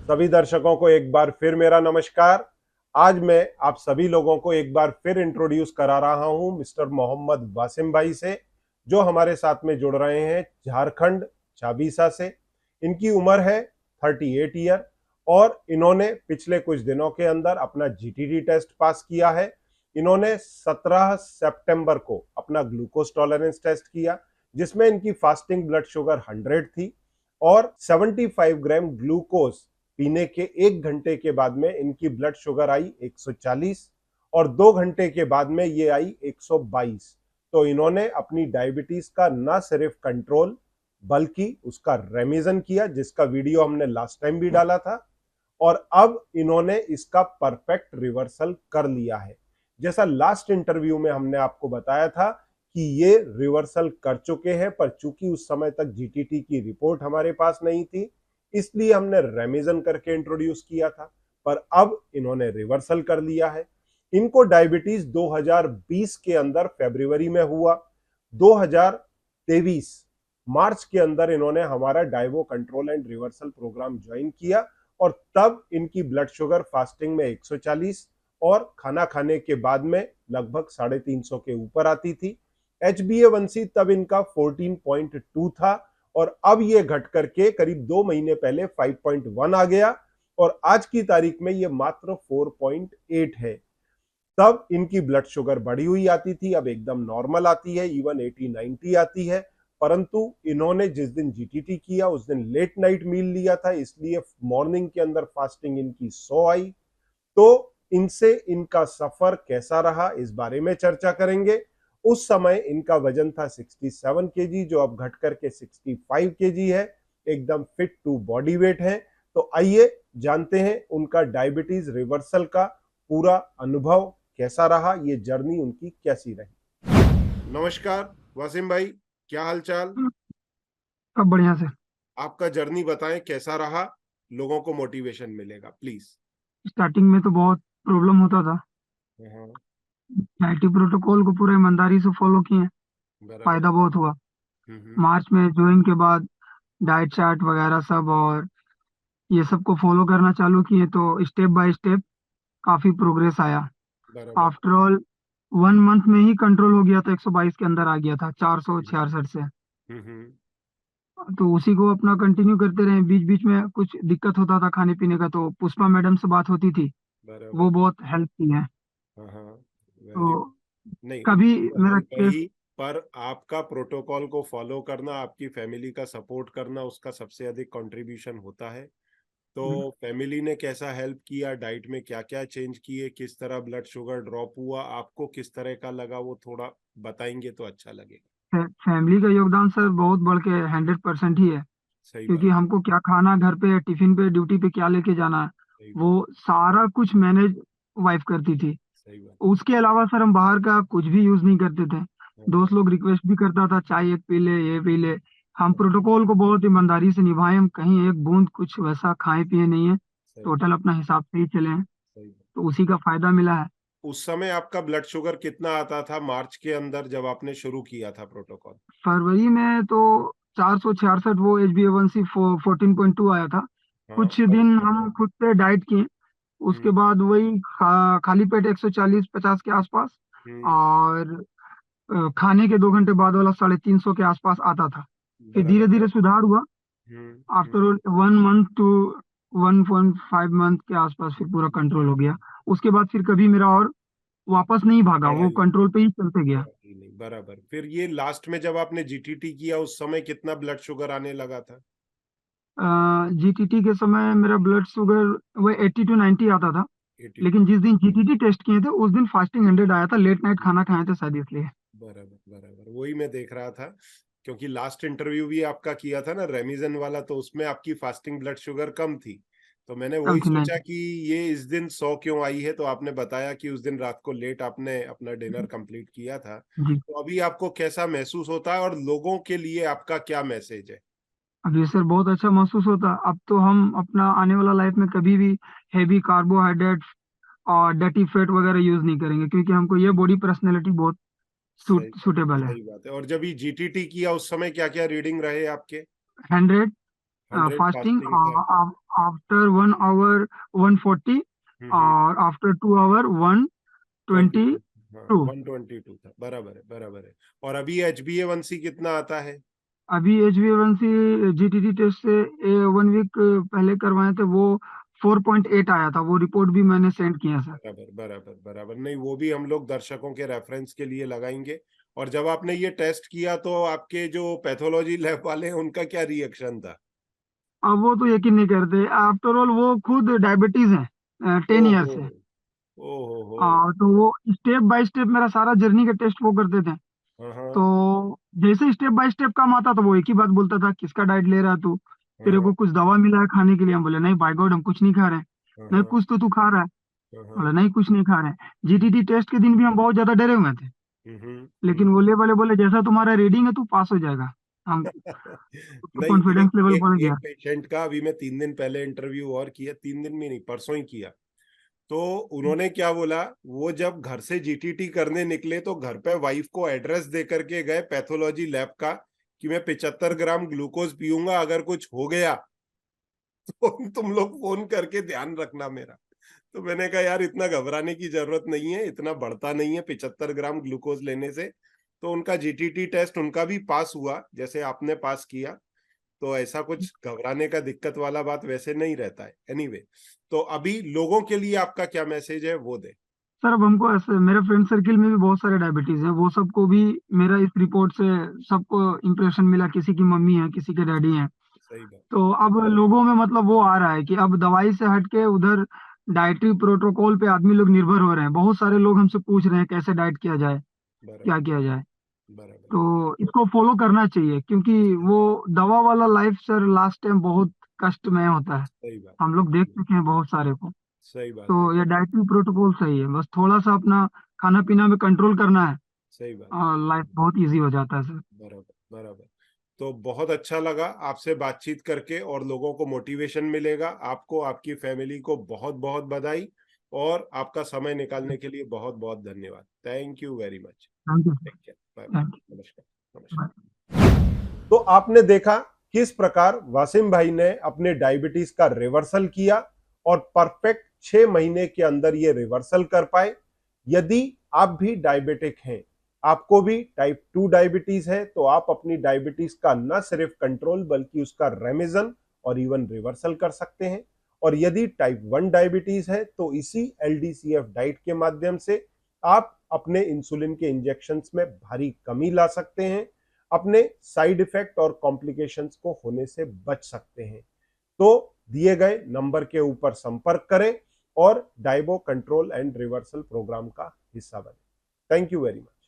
सभी दर्शकों को एक बार फिर मेरा नमस्कार। आज मैं आप सभी लोगों को एक बार फिर इंट्रोड्यूस करा रहा हूं मिस्टर मोहम्मद वासिम भाई से, जो हमारे साथ में जुड़ रहे हैं झारखंड चाबीसा से। इनकी उम्र है 38 ईयर और इन्होंने पिछले कुछ दिनों के अंदर अपना जीटीटी टेस्ट पास किया है। इन्होंने 17 सितंबर को अपना ग्लूकोज टॉलरेंस टेस्ट किया, जिसमें इनकी फास्टिंग ब्लड शुगर 100 थी और 75 ग्राम ग्लूकोज पीने के 1 घंटे के बाद में इनकी ब्लड शुगर आई 140 और 2 घंटे के बाद में ये आई 122। तो इन्होंने अपनी डायबिटीज का न सिर्फ कंट्रोल बल्कि उसका रेमिजन किया, जिसका वीडियो हमने लास्ट टाइम भी डाला था, और अब इन्होंने इसका परफेक्ट रिवर्सल कर लिया है। जैसा लास्ट इंटरव्यू में हमने आपको बताया था कि ये रिवर्सल कर चुके हैं, पर चूंकि उस समय तक जीटीटी की रिपोर्ट हमारे पास नहीं थी, इसलिए हमने रेमिजन करके इंट्रोड्यूस किया था। पर अब इन्होंने रिवर्सल कर लिया है। इनको डायबिटीज 2020 के अंदर फरवरी में हुआ। 2023 मार्च के अंदर इन्होंने हमारा डायवो control and reversal program join किया और तब इनकी ब्लड शुगर फास्टिंग में 140 और खाना खाने के बाद में लगभग 350 के ऊपर आती थी। HbA1c तब इनका 14.2 था और अब ये घट करके करीब 2 महीने पहले 5.1 आ गया और आज की तारीख में ये मात्र 4.8 है। तब इनकी ब्लड शुगर बढ़ी हुई आती थी, अब एकदम नॉर्मल आती है, इवन 80-90 आती है। परंतु इन्होंने जिस दिन जीटीटी किया उस दिन लेट नाइट मील लिया था, इसलिए मॉर्निंग के अंदर फास्टिंग इनकी 100 आई। तो इनसे इनका सफर कैसा रहा इस बारे में चर्चा करेंगे। उस समय इनका वजन था 67 केजी, जो अब घट करके 65 केजी है। एकदम फिट टू बॉडी वेट है। तो आइए जानते हैं उनका डायबिटीज रिवर्सल का पूरा अनुभव कैसा रहा, ये जर्नी उनकी कैसी रही। नमस्कार वासिम भाई, क्या हालचाल? सब बढ़िया से। आपका जर्नी बताएं कैसा रहा, लोगों को मोटिवेशन मिलेगा प्लीज। स्टार्टिंग में तो बहुत प्रॉब्लम होता था। हाँ, आईटी प्रोटोकॉल को पूरा ईमानदारी से फॉलो किए, बराबर। फायदा बहुत हुआ। हम्म। मार्च में ज्वाइन के बाद डाइट चार्ट वगैरह सब और ये सब को फॉलो करना चालू किए तो स्टेप बाय स्टेप काफी प्रोग्रेस आया। बराबर। आफ्टर ऑल 1 मंथ में ही कंट्रोल हो गया था, 122 के अंदर आ गया था 466 से। हम्म। तो उसी को अपना कंटिन्यू करते रहे। बीच बीच में कुछ दिक्कत होता था खाने पीने का, तो पुष्पा मैडम से बात होती थी, बराबर। वो बहुत हेल्प की है। हाँ हाँ, वेरी। तो नहीं, कभी उनकी तो मेरा हेल्प है केस ही, पर आपका प्रोटोकॉल को फॉलो करना, आपकी फैमिली का सपोर्ट करना, उसका सबसे अधिक कंट्रीब्यूशन होता है। तो फैमिली ने कैसा हेल्प किया, डाइट में क्या क्या चेंज किए, किस तरह ब्लड शुगर ड्रॉप हुआ, आपको किस तरह का लगा, वो थोड़ा बताएंगे तो अच्छा लगेगा। फैमिली का योगदान सर बहुत बढ़ के 100% ही है। सही क्योंकि बात। हमको क्या खाना, घर पे टिफिन पे ड्यूटी पे क्या लेके जाना है, सही वो बात। सारा कुछ मैनेज वाइफ करती थी। सही बात। उसके अलावा सर हम बाहर का कुछ भी यूज नहीं करते थे। हाँ हाँ। दोस्त लोग रिक्वेस्ट भी करता था चाय एक पी ले, ये पी ले। हम प्रोटोकॉल को बहुत ईमानदारी से निभाए, हम कहीं एक बूंद कुछ वैसा खाए पिए नहीं है। सही बात। टोटल अपना हिसाब से ही चले हैं, सही बात। तो उसी का फायदा मिला है। उस समय आपका ब्लड शुगर कितना आता था मार्च के अंदर जब आपने शुरू किया था प्रोटोकॉल? फरवरी में तो 466, वो HbA1c 14.2 आया था। हाँ, कुछ तब। दिन हम खुद पे डाइट किए, उसके हम्म। बाद वही खाली पेट 140-50 के आसपास। हम्म। और खाने के 2 घंटे बाद वाला 350 के आसपास आता था। फिर धीरे बराबर। धीरे सुधार हुआ। हम्म। आफ्टर 1 मंथ टू 1.5 मंथ के आसपास फिर पूरा कंट्रोल हो गया। उसके बाद फिर कभी मेरा और वापस नहीं भागा, बढ़ा वो ही कंट्रोल पे ही चलते गया। बढ़ा ही नहीं, बराबर। फिर ये लास्ट में जब आपने जीटीटी किया उस समय कितना ब्लड शुगर आने लगा था? जीटीटी के समय मेरा ब्लड शुगर वह 80 to 90 आता था। 82। लेकिन जिस दिन जीटीटी टेस्ट किए थे उस दिन फास्टिंग 100 आया था, लेट नाइट खाना खाए थे शायद इसलिए। बराबर बराबर, वही मैं देख रहा था। क्योंकि लास्ट इंटरव्यू भी आपका किया था ना रेमिजन वाला, तो उसमें आपकी फास्टिंग ब्लड शुगर कम थी। तो मैंने कम वही थी सोचा 90। कि ये इस दिन 100 क्यों आई है, तो आपने बताया कि उस दिन रात को लेट आपने अपना डिनर कंप्लीट किया था। जी। तो अभी आपको कैसा महसूस होता है और लोगों के लिए आपका क्या मैसेज है? अभी सर बहुत अच्छा महसूस होता। अब तो हम अपना आने वाला लाइफ में कभी भी हैवी कार्बोहाइड्रेट और डर्टी फैट वगैरह यूज नहीं करेंगे, क्योंकि हमको ये बॉडी पर्सनैलिटी बहुत सही बात। सूटेबल है। सही बात है। और जब ये जीटीटी किया उस समय क्या क्या रीडिंग रहे आपके? 100, 100 फास्टिंग फास्टिंग था। आफ्टर 1 आवर 140 हम्म। और आफ्टर 2 आवर 122। 22। हाँ 122 था, बराबर है बराबर है। और अभी HbA1c कितना आता है? अभी HbA1c जीटीटी टेस्ट से 1 वीक पहले करवाए थे, वो 4.8 आया था। वो रिपोर्ट भी मैंने सेंड किया सर। बराबर बराबर बराबर, नहीं वो भी हम लोग दर्शकों के रेफरेंस के लिए लगाएंगे। और जब आपने ये टेस्ट किया तो आपके जो पैथोलॉजी लैब वाले हैं उनका क्या रिएक्शन था? अब वो तो यकीन नहीं करते, आफ्टर ऑल वो खुद डायबिटीज है 10 ईयर ओहो। से। ओहो हो। तो वो स्टेप बाय स्टेप मेरा सारा जर्नी का टेस्ट वो करते थे। हाँ हाँ। तो जैसे स्टेप बाय स्टेप काम आता था, वो एक ही बात बोलता था, किसका डाइट ले रहा है तू? तेरे हाँ को कुछ दवा मिला है खाने के लिए? हम बोले नहीं बाय गॉड, हम कुछ नहीं खा रहे हैं। हाँ नहीं, हाँ कुछ तो तू खा रहा है। हाँ हाँ। बोले नहीं, कुछ नहीं खा रहे हैं। जीटीटी टेस्ट के दिन भी हम बहुत ज्यादा डरे हुए थे, लेकिन वो हम्म। ले वाले बोले जैसा तुम्हारा रीडिंग है तू पास हो जाएगा। हम नहीं, कॉन्फिडेंस एक लेवल एक बढ़ गया। एक पेशेंट का अभी मैं 3 दिन पहले इंटरव्यू और किया, 3 दिन में नहीं परसों ही किया। तो उन्होंने क्या बोला, वो जब घर से जीटीटी करने निकले तो घर पे वाइफ को एड्रेस दे करके गए पैथोलॉजी लैब का कि मैं 75 ग्राम ग्लूकोज पीऊंगा, अगर कुछ हो गया तो तुम लोग फोन करके ध्यान रखना मेरा। तो मैंने कहा यार इतना घबराने की जरूरत नहीं है, इतना बढ़ता नहीं है 75 ग्राम ग्लूकोज लेने से। तो उनका जीटीटी टेस्ट उनका भी पास हुआ जैसे आपने पास किया। तो ऐसा कुछ घबराने का दिक्कत वाला बात वैसे नहीं रहता है। एनीवे, तो अभी लोगों के लिए आपका क्या मैसेज है वो दे। सर अब हमको ऐसे, मेरे फ्रेंड सर्किल में भी बहुत सारे डायबिटीज है, वो सबको भी मेरा इस रिपोर्ट से सबको इम्प्रेशन मिला, किसी की मम्मी है, किसी के डैडी है। सही बात। तो अब लोगों में मतलब वो आ रहा है कि अब दवाई से हटके उधर डाइटरी प्रोटोकॉल पे आदमी लोग निर्भर हो रहे हैं। बहुत सारे लोग हमसे पूछ रहे हैं कैसे डाइट किया जाए, क्या बराबर किया जाए। बराबर। तो इसको फॉलो करना चाहिए, क्योंकि वो दवा वाला लाइफ सर लास्ट टाइम बहुत कष्टमय होता है। सही बात। हम लोग देख चुके हैं बहुत सारे को। सही बात है। तो ये डाइटरी प्रोटोकॉल सही है, बस थोड़ा सा अपना खाना पीना में कंट्रोल करना है सही बात। और लाइफ बहुत इजी हो जाता है सर। बराबर बराबर। तो बहुत अच्छा लगा आपसे बातचीत करके और लोगों को मोटिवेशन मिलेगा। आपको, आपकी फैमिली को बहुत बहुत बधाई और आपका समय निकालने के लिए बहुत बहुत धन्यवाद। Thank you very much. Thank you. Take care, bye bye. Thank नमस्कार यू। नमस्कार। तो आपने देखा किस प्रकार वासिम भाई ने अपने डायबिटीज का रिवर्सल किया और परफेक्ट 6 महीने के अंदर ये रिवर्सल कर पाए। यदि आप भी डायबिटिक हैं, आपको भी टाइप 2 डायबिटीज है, तो आप अपनी डायबिटीज का न सिर्फ कंट्रोल बल्कि उसका रेमिजन और इवन रिवर्सल कर सकते हैं। और यदि टाइप 1 डायबिटीज है तो इसी LDCF डाइट के माध्यम से आप अपने इंसुलिन के इंजेक्शंस में भारी कमी ला सकते हैं, अपने साइड इफेक्ट और कॉम्प्लिकेशंस को होने से बच सकते हैं। तो दिए गए नंबर के ऊपर संपर्क करें और डायबो कंट्रोल एंड रिवर्सल प्रोग्राम का हिस्सा बने। Thank you very much.